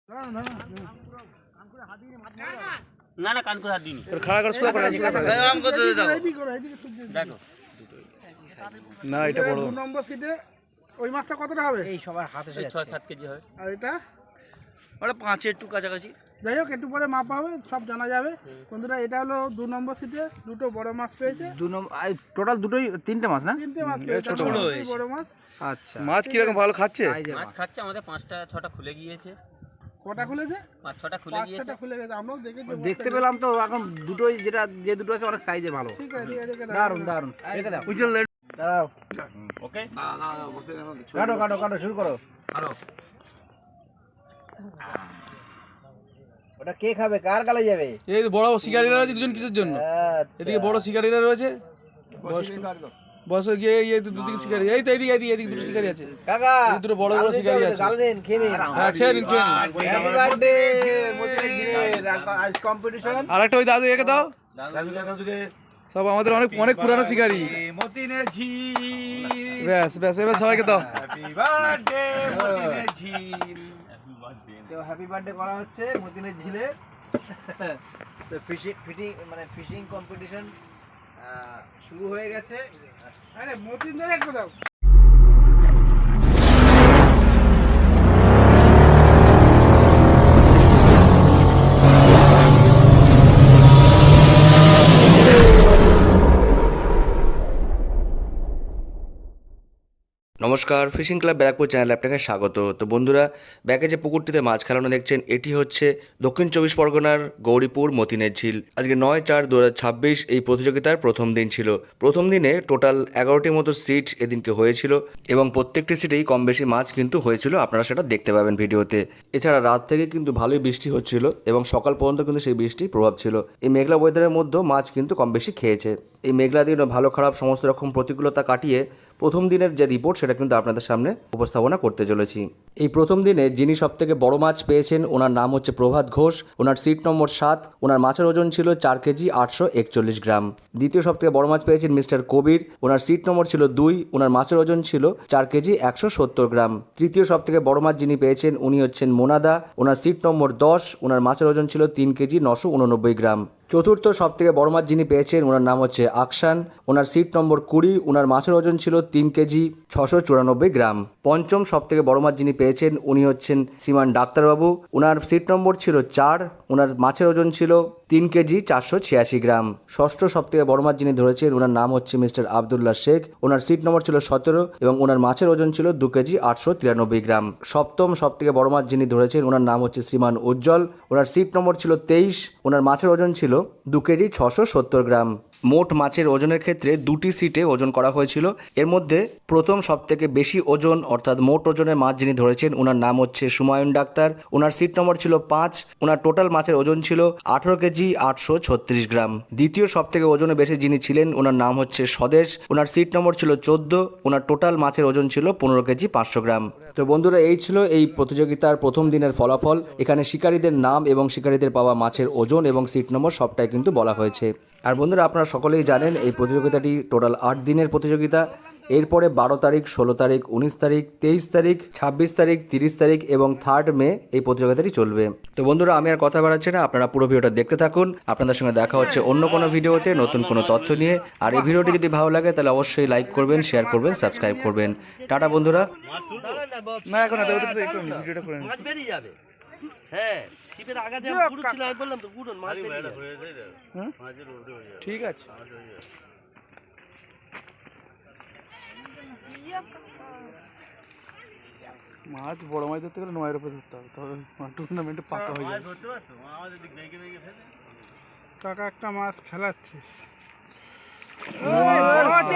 না না কান করে হাত দিইনি খাড়া করে সোজা করে আম করতে দাও দেখো না এটা বড় 2 নম্বর সিটে ওই মাছটা কতটা হবে? এই সবার হাতে 6-7 কেজি হয়। আর এটা ওটা 5 একটু কাছাকাছি। যাই হোক একটু পরে মাপা হবে, সব জানা যাবে। বন্ধুরা এটা হলো 2 নম্বর সিটে দুটো বড় মাছ পেয়েছে। টোটাল দুটোই তিনটে মাছ না? তিনটে মাছ পেয়েছে, ছোট বড় হয়েছে। বড় মাছ। আচ্ছা মাছ কি রকম ভালো খাচ্ছে? মাছ খাচ্ছে, আমাদের 5টা-6টা খুলে গিয়েছে। কটা খুলেছে? 5-6টা খুলে গিয়েছে। 5-6টা খুলে গেছে, আমরাও দেখেছি। দেখতে পেলাম তো এখন দুটোই যে দুটো আছে অনেক সাইজে ভালো। ঠিক আছে, এদিকে দারুন দারুন। রেখে দাও। উজ্জ্বল দাঁড়াও। ওকে কাটো শুরু করো। ওটা কে খাবে, কার গালে যাবে? এই বড় শিকারীরা রয়েছে দুজন কিসের জন্য? এদিকে বড় শিকারীরা রয়েছে, বসে গিয়ে এই দুদিকে শিকারী, এই তো এদিকে দুটো শিকারী আছে কাকা দুটো বড় বড় শিকারী আছে। গালে নেন, খেয়ে নিন। হ্যাঁ খেয়ে নিন। হ্যাপি বার্থডে মতিনের ঝিলের আজ কম্পিটিশন। আর একটা ওই দাদু একে দাও, সব আমাদের অনেক পুরানো শিকারী। মতিনের ঝিল, ব্যাস এবার সবাইকে দাও। হ্যাপি বার্থডে মতিনের ঝিল। তো হ্যাপি বার্থডে করা হচ্ছে মতিনের ঝিলে। তো ফিশিং কম্পিটিশন শুরু হয়ে গেছে। আরে মতিনদের একটু দাও। নমস্কার, ফিশিং ক্লাব ব্যারাকপুর চ্যানেলে আপনাকে স্বাগত। তো বন্ধুরা, ব্যাকে যে পুকুরটিতে মাছ খেলানো দেখছেন, এটি হচ্ছে দক্ষিণ 24 পরগনার গৌরীপুর মতিনের ঝিল। আজকে 9/4/2026 এই প্রতিযোগিতার প্রথম দিন ছিল। প্রথম দিনে টোটাল 11টির মতো সিট এদিনকে হয়েছিল এবং প্রত্যেকটি সিটেই কম বেশি মাছ কিন্তু হয়েছিল, আপনারা সেটা দেখতে পাবেন ভিডিওতে। এছাড়া রাত থেকে কিন্তু ভালোই বৃষ্টি হচ্ছিল এবং সকাল পর্যন্ত কিন্তু সেই বৃষ্টির প্রভাব ছিল। এই মেঘলা ওয়েদারের মধ্যেও মাছ কিন্তু কম বেশি খেয়েছে। এই মেঘলা দিন ভালো খারাপ সমস্ত রকম প্রতিকূলতা কাটিয়ে প্রথম দিনের যে রিপোর্ট সেটা কিন্তু আপনাদের সামনে উপস্থাপনা করতে চলেছি। এই প্রথম দিনে যিনি সবথেকে বড় মাছ পেয়েছেন ওনার নাম হচ্ছে প্রভাত ঘোষ। ওনার সিট নম্বর 7। ওনার মাছের ওজন ছিল 4 কেজি 841 গ্রাম। দ্বিতীয় সবথেকে বড় মাছ পেয়েছেন মিস্টার কবির। ওনার সিট নম্বর ছিল 2। ওনার মাছের ওজন ছিল 4 কেজি 170 গ্রাম। তৃতীয় সবথেকে বড় মাছ যিনি পেয়েছেন উনি হচ্ছেন মোনাদা। ওনার সিট নম্বর 10। ওনার মাছের ওজন ছিল 3 কেজি 989 গ্রাম। চতুর্থ সবথেকে বড় মাছ যিনি পেয়েছেন ওনার নাম হচ্ছে আকশান। ওনার সিট নম্বর 20। ওনার মাছের ওজন ছিল 3 কেজি 694 গ্রাম। পঞ্চম সবথেকে বড় মাছ যিনি পেয়েছেন উনি হচ্ছেন শ্রীমান ডাক্তারবাবু। ওনার সিট নম্বর ছিল 4। ওনার মাছের ওজন ছিল 3 কেজি 486 গ্রাম। ষষ্ঠ সবথেকে বড় মাছ যিনি ধরেছেন ওনার নাম হচ্ছে মিস্টার আবদুল্লাহ শেখ। ওনার সিট নম্বর ছিল 17 এবং ওনার মাছের ওজন ছিল 2 কেজি 893 গ্রাম। সপ্তম সবথেকে বড় মাছ যিনি ধরেছেন ওনার নাম হচ্ছে শ্রীমান উজ্জ্বল। ওনার সিট নম্বর ছিল 23। ওনার মাছের ওজন ছিল 2 কেজি 670 গ্রাম। মোট মাছের ওজনের ক্ষেত্রে 2টি সিটে ওজন করা হয়েছিল। এর মধ্যে প্রথম সবথেকে বেশি ওজন অর্থাৎ মোট ওজনের মাছ যিনি ধরেছেন ওনার নাম হচ্ছে সুমায়ুন ডাক্তার। ওনার সিট নম্বর ছিল 5। ওনার টোটাল মাছের ওজন ছিল 18 কেজি 836 গ্রাম। দ্বিতীয় সবথেকে ওজনে বেশি যিনি ছিলেন ওনার নাম হচ্ছে স্বদেশ। ওনার সিট নম্বর ছিল 14। ওনার টোটাল মাছের ওজন ছিল 15 কেজি 500 গ্রাম। তো বন্ধুরা, এই ছিল এই প্রতিযোগিতার প্রথম দিনের ফলাফল। এখানে শিকারীদের নাম এবং শিকারীদের পাওয়া মাছের ওজন এবং সিট নম্বর সবটাই কিন্তু বলা হয়েছে। আর বন্ধুরা, আপনারা সকলেই জানেন এই প্রতিযোগিতাটি টোটাল 8 দিনের প্রতিযোগিতা। এরপরে 12 তারিখ, 16 তারিখ, 19 তারিখ, 23 তারিখ, 26 তারিখ, 30 তারিখ এবং 3 মে এই প্রতিযোগিতাটি চলবে। তো বন্ধুরা, আমি আর কথা বাড়াচ্ছি না, আপনারা পুরো ভিডিওটা দেখতে থাকুন। আপনাদের সঙ্গে দেখা হচ্ছে অন্য কোনো ভিডিওতে নতুন কোনো তথ্য নিয়ে। আর এই ভিডিওটি যদি ভালো লাগে তাহলে অবশ্যই লাইক করবেন, শেয়ার করবেন, সাবস্ক্রাইব করবেন। টাটা বন্ধুরা। না এখন একটু ভিডিওটা করে মাছ বেরিয়ে যাবে। হ্যাঁ, টিপের আগে যে পুরো ছিল আমি বললাম তো গুড়ন মাছ বেরিয়ে যাবে। হ্যাঁ ঠিক আছে। মাছ বড় মাছ ধরতে গেলে 9 রুপে ধরতে হবে, তবে টুর্নামেন্টে পাকা হয়ে যাবে। কাকা একটা মাছ খেলাচ্ছে। বড় মাছ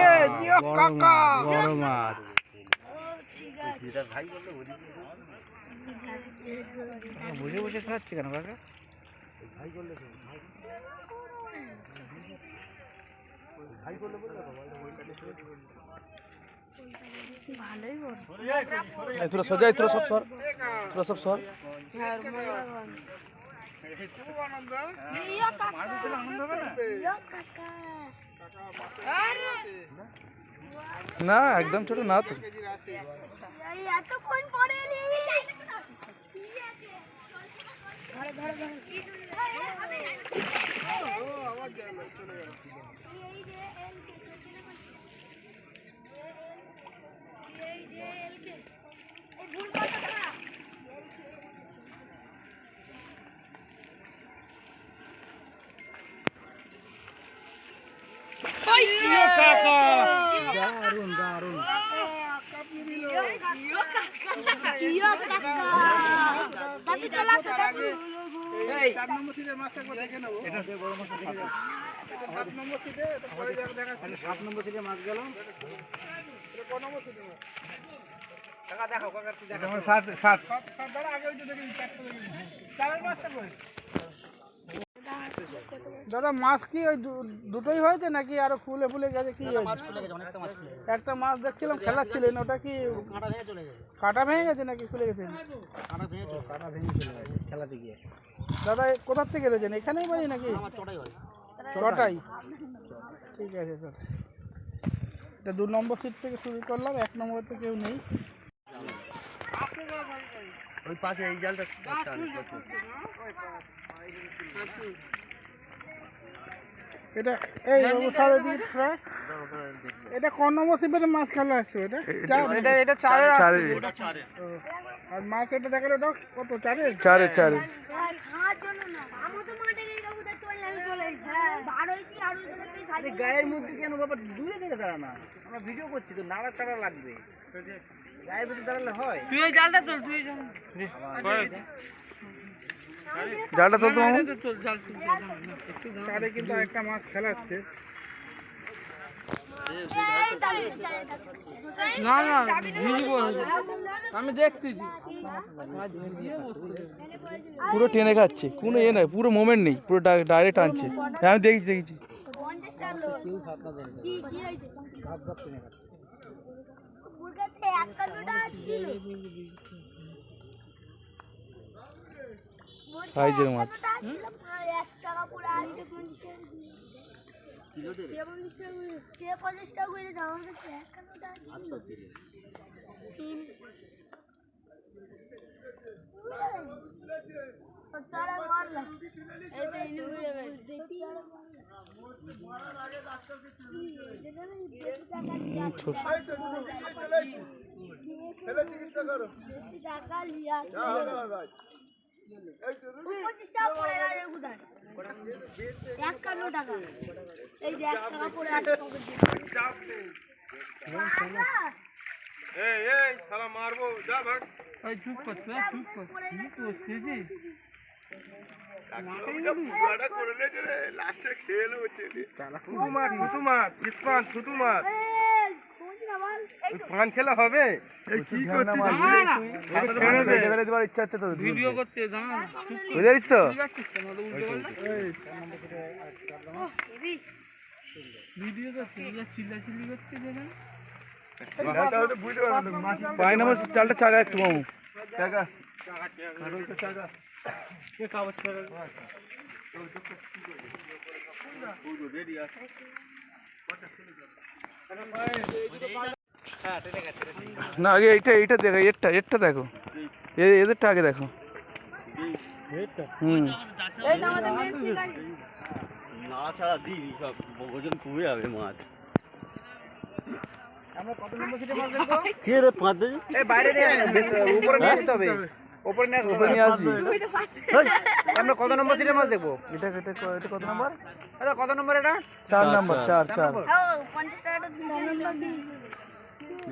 বসে বসে খাচ্ছে কেন কাকা? তোরা সজাই, তোরা সব সর, তোরা সব সর। না একদম ছোট না তো। দারুন দারুন এই 4 নম্বর সিটের মাছটা একবার দেখে নেবো। এটা বড় মাছ 7 নম্বর সিটে, এটা পরে দেখাচ্ছি। 7 নম্বর সিটে মাছ গেল। এটা কোন নম্বর সিটে মাছ? কাকা দেখো, কাকা তুই দেখো। আমার 7 7 দাঁড়া, আগে ওইটা দেখে নিই, চারটা দেখে নিই। চারের মাছটা কই? দাদা মাছ কি ওই দুটোই হয়েছে নাকি আরো ফুলে ফুলে গেছে? কি হয়েছে? একটা মাছ দেখছিলাম খেলাচ্ছিলেন, ওটা কি কাটা ভেঙে গেছে নাকি খুলে গেছে? কাটা ভেঙে চলে গেছে খেলাতে গিয়ে। দাদা কোথার থেকে এলেছেন? এখানেই বাড়ি নাকি? চটাই। ঠিক আছে স্যার, এটা 2 নম্বর সিট থেকে শুরু করলাম, 1 নম্বরে কেউ নেই। ওই পাশে এই জালটা এটা এই স্যার ওইদিকে ট্রাই। এটা কোন নম্বর সিটে মাছ খেলা আসছে? এটা এটা 4 চারের ও, আর মাছ এটা দেখালো ওটা কত? 4-এর? চারের চারের গায়ের মধ্যে কেন বাবা দূরে দূরে দাঁড়া না, আমরা ভিডিও করছি তো, নাড়া চাড়া লাগবে, গায়ের মধ্যে দাঁড়ালে হয়। তুই এই জালটা চল, তুই জালটা তো তোমার চল, জাল তুলতে একটু চারে কিন্তু একটা মাছ খেলাচ্ছে। না না ভিজবো, আমি দেখতেছি পুরো টেনে খাচ্ছে, কোনো এ নাই, পুরো মোমেন্ট নেই, পুরো ডাইরেক্ট টানছে। হ্যাঁ, আমি দেখেছি সাইজের মাছ। মারবো যা ভাগ। চুপ করছে, চুপ করছে লাস্টে খেয়ে নেবো ছেলে। ছুটু মাছ, ছুটু মাছ, ইসপান ছুটু মাছ। পান খেলে হবে? এই কি করছিস? ইচ্ছা হচ্ছে তো ভিডিও করতে জানা বুঝে যাচ্ছিস তো? ভিডিও করতে চিল্লাচিল্লি করতে জানা। পাই না চালটা চাগা একটু মামু। না আগে এইটা দেখো, এরটা দেখো, এদেরটা আগে দেখো। নাড়াচাড়া দিই, সব ওজন কমে যাবে মাছ। আমরা কত নম্বর সিটে মাছ দেখবো? কে রে 5 দিন? এই বাইরে নিয়ে উপরে নিয়ে আসতে হবে, উপরে নিয়ে আসবি। আমরা কত নম্বর সিটে মাছ দেখবো? এটা কত নাম্বার? আচ্ছা কত নম্বর এটা? 4 নাম্বার, 4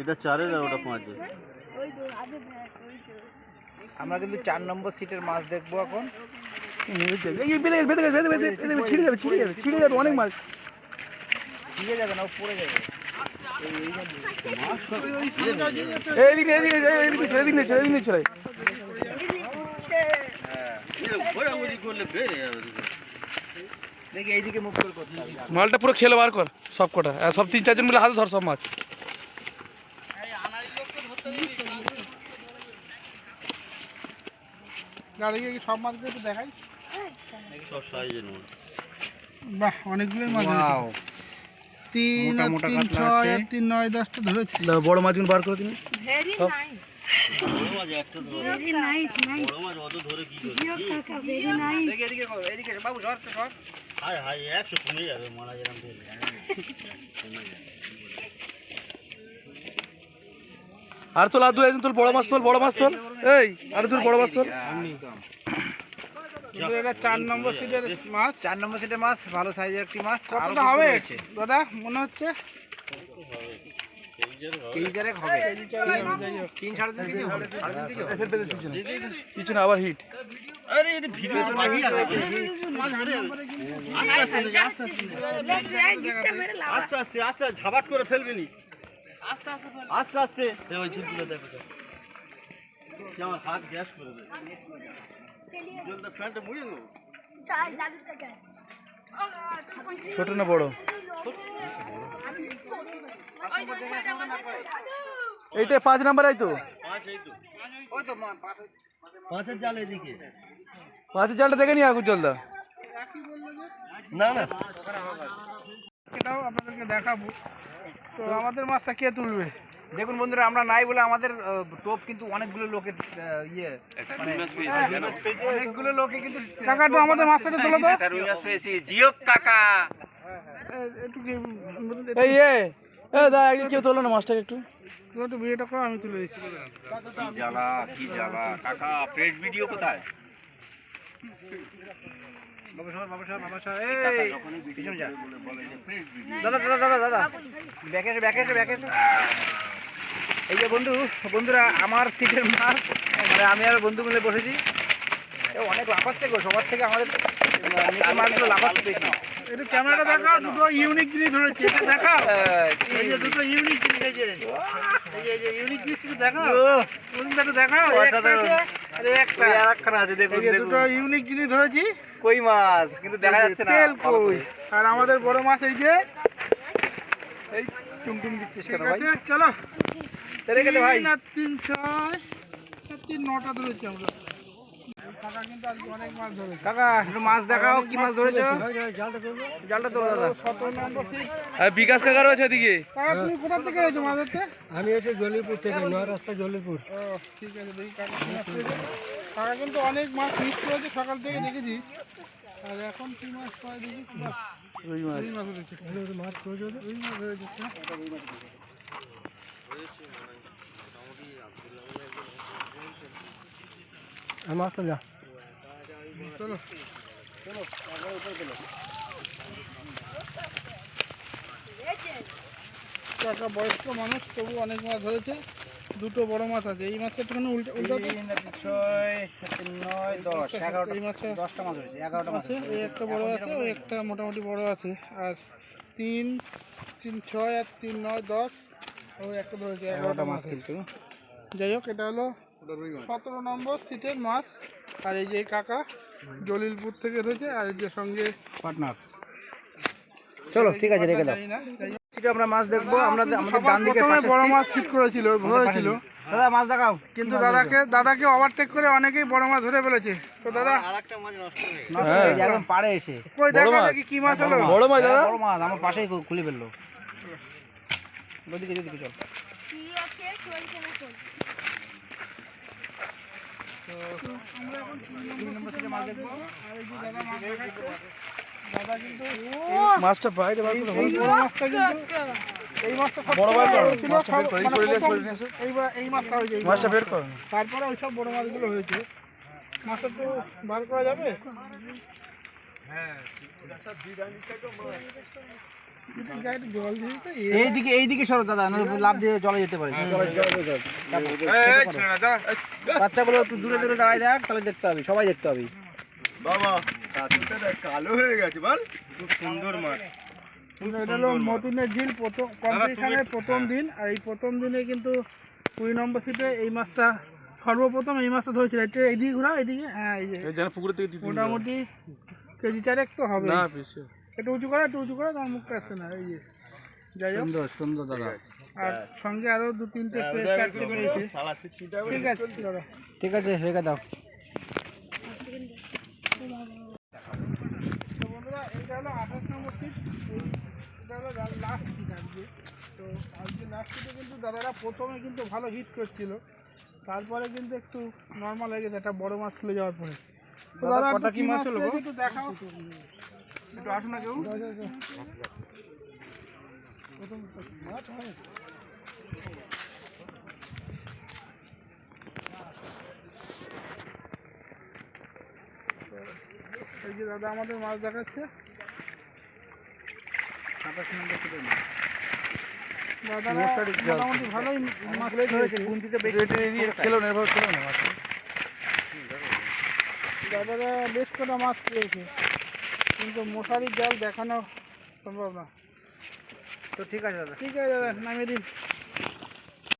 এটা 4 এর আর ওটা 5 এর। আমরা কিন্তু 4 নম্বর সিটের মাছ দেখবো এখন। ছিড়ে যাবে অনেক মাছ। ঠিক যাবে না, ও পড়ে যাবে। এদিকে চলে। ঘোরাঘুরি করলে বেড়ে যাবে। দেখি এইদিকে মুভ করে করতে হবে। মালটা পুরো খেলে বার কর সব কটা, সব 3-4 জন মিলে হাতে ধর সব মাছ। সব মাছগুলো একটু দেখাই। সব সাইজের মাছ। বাহ, অনেকগুলো মাছ। 3 আর 3 6 আর 3 9 10টা ধরেছি। বড় মাছগুলো বার করে দিন। Very nice, nice. Jio kaka, very nice. দেখি এদিকে করো, এদিকে এসো, বাবু সর সর। আর তোল আর দু একদিন তোল, বড় মাছ তোল, বড় মাছ তোল। এই আর তোর বড় মাছ তোল। এটা 4 নম্বর সিটের মাছ। 4 নম্বর সিটের মাছ, ভালো সাইজের একটি মাছ। আরো কতটা দুটো হবে রয়েছে। দাদা মনে হচ্ছে? কেজি চারেক হবে। 3 সাড়ে 3 কেজি হবে। সাড়ে 3 কেজি হবে। কিছু না, আবার হিট। আস্তে আস্তে আস্তে ঝাবাট করে ফেলবি নি, আস্তে আস্তে ওই ঝুলগুলো দেখো তো। আমার হাত গ্যাস করে দেবে, জলটা ফ্যানটা মুড়ে নেবো। ছোট না বড়? এইটা 5 নাম্বার আই তো। ওই তো পাঁচের জাল এদিকে। 5 জালটা দেখে নি আগুন জলদা। না না, এটাও আপনাদেরকে দেখাবো। তো আমাদের মাছটা কে তুলবে? দেখুন বন্ধুরা, আমরা নাই বলে আমাদের টোপ কিন্তু অনেকগুলো লোকের ইয়ে মানে অনেকগুলো লোকে কিন্তু কাকা তো আমাদের মাছটা তুলো তো। জিও কাকা একটু কি এই দা একদিন কেউ তোলো না মাছটাকে একটু। তুমি একটু ভিডিওটা করো, আমি তুলে দিচ্ছি। কি জ্বালা কাকা, ফ্রেশ ভিডিও কোথায়? পিছনে যা। দাদা দাদা দাদা দাদা ব্যাকে এসো, ব্যাকে এসো, ব্যাকে এসো। এই যে বন্ধুরা আমার সিটের মাছ, মানে আমি আর বন্ধু মিলে বসেছি। অনেক লাফাচ্ছে গো, সবার থেকে আমাদের নিচের মাছগুলো লাফাচ্ছে বেশি। একটু ক্যামেরাটা দেখাও, দুটো ইউনিক জিনিস ধরেছি, এটা দেখাও। এই যে দুটো ইউনিক জিনিস, এই যে ইউনিক জিনিস একটু দেখাও, একটু দেখাও। আরে একটা আরেকখানা আছে দেখুন, এই যে দুটো ইউনিক জিনিস ধরেছি। কই মাছ কিন্তু দেখা যাচ্ছে না। তেল কই, আর আমাদের বড় মাছ এই যে। এই টুমটুম দিচ্ছিস কেন ঠিক ভাই? আছে, চলো। রেখে দে ভাই। 3 আর 3 6 3 9টা ধরেছি আমরা। কাকা কিন্তু আজকে অনেক মাছ ধরেছে। কাকা একটু মাছ দেখাও, কি মাছ ধরেছো? জালটা তোলো দাদা। 17 নম্বর সিট। আর বিকাশ কাকার আছে এদিকে। কাকা তুমি কোথা থেকে এসেছো মাছ ধরতে? আমি এসে জলিপুর থেকে, নয় রাস্তা জলিপুর। ও ঠিক আছে, দেখি কাকা কি মাছ ধরেছে। কাকা কিন্তু অনেক মাছ মিস করেছে, সকাল থেকে দেখেছি। আর এখন কি মাছ পাই দেখি? বাহ, ওই মাছ। রুই মাছ ধরেছে। মাছ করেছো? রুই মাছ ধরেছে। মাছটা যা। চলো কাকা বয়স্ক মানুষ, তবু অনেক মাছ ধরেছে। দুটো বড় মাছ আছে। এই মাছটা একটুখানি উল্টা উল্টা তো। 3 9 10 11টা, এই মাছটা 10টা মাছ হয়েছে, 11টা মাছ আছে। এই একটা বড় আছে, ওই একটা মোটামুটি বড় আছে। আর 3 3 6 আর 3 9 10, ওই একটা ধরেছে, 11টা মাছ কিন্তু। যাই হোক, এটা হলো 17 নম্বর সিটের মাছ। আর এই যে কাকা জলিলপুর থেকে ধরেছে, আর এই যে সঙ্গে পার্টনার। চলো ঠিক আছে, রেখে দাও। জানি না, যাই হোক। ঠিক আছে, আমরা মাছ দেখবো। আমরা আমাদের সবার ডান দিকে প্রথমে বড় মাছ সিট করেছিল, ধরেছিল। দাদা মাছ দেখাও। কিন্তু দাদাকে ওভারটেক করে অনেকেই বড় মাছ ধরে ফেলেছে। তো দাদা নষ্ট হয়ে যায়, একদম পাড়ে এসে। কই দেখা দেখি কি মাছ হলো। বড় মাছ দাদা। বড় মাছ আমার পাশেই খুলে ফেললো। ওদিকে চল। আমরা এখন 3 নম্বর সিটে মাছ দেখবো। আর এই যে দাদা মাছ দেখাচ্ছে। দাদা কিন্তু মাছটা বাইরে বার করে এই বড় মাছটা কিন্তু এই মাছটা সব বড় বার করো। ছিল, মাছটা বের করো, এই মানে শরীরে প্রথম শরীরে এসে। এই মাছটা হয়েছে। মাছটা বের করো। তারপরে ওই সব বড় মাছগুলো হয়েছে। মাছটা তো বার করা যাবে? জল দিয়ে তো এইদিকে সরো দাদা, লাভ দিয়ে জলে যেতে পারে। বাচ্চাগুলো একটু দূরে দূরে দাঁড়ায় দেখ, তাহলে দেখতে হবে, সবাই দেখতে হবে। বাবা কাঁচুটা দেখ, কালো হয়ে গেছে বল। খুব সুন্দর মাছ। এটা হলো মতিনের ঝিল কম্পিটিশনের প্রথম দিন। আর এই প্রথম দিনে কিন্তু 20 নম্বর সিটে এই মাছটা সর্বপ্রথম এই মাছটা ধরেছিল। এটা এইদিকে ঘোরা, এইদিকে। হ্যাঁ, এই যে এই যেন পুকুর থেকে দিতে মোটামুটি কেজি 4 তো হবে। না বেশি। একটু উঁচু করে, তার মুখটা আসছে না। এই যে যাই হোক, সুন্দর দাদা। আর সঙ্গে আরো 2-3টে 4টে পেয়েছে। ঠিক আছে দাদা, ঠিক আছে, রেখে দাও। তো বন্ধুরা, এটা হলো 28 নম্বর সিট। এটা হলো লাস্ট সিট আজকে। তো আজকে লাস্ট সিটে কিন্তু দাদারা প্রথমে কিন্তু ভালো হিট করছিল। তারপরে কিন্তু একটু নর্মাল হয়ে গেছে একটা বড় মাছ খুলে যাওয়ার পরে। তো দাদা, দাদা কটা একটু কি মাছ হলো গো? পেয়েছে একটু দেখাও। একটু আসুন না কেউ। এই যে দাদা আমাদের মাছ দেখাচ্ছে। 27 নম্বর ছিটের মাছ। দাদারা মোটামুটি ভালোই মাছ ধরেছে। খুন্তিতে বেশি খেলো না, এভাবে খেলো না মাছ। দাদারা বেশ কটা মাছ পেয়েছে, কিন্তু মশারির জাল দেখানো সম্ভব না। তো ঠিক আছে দাদা। ঠিক আছে দাদা, নামিয়ে দিন।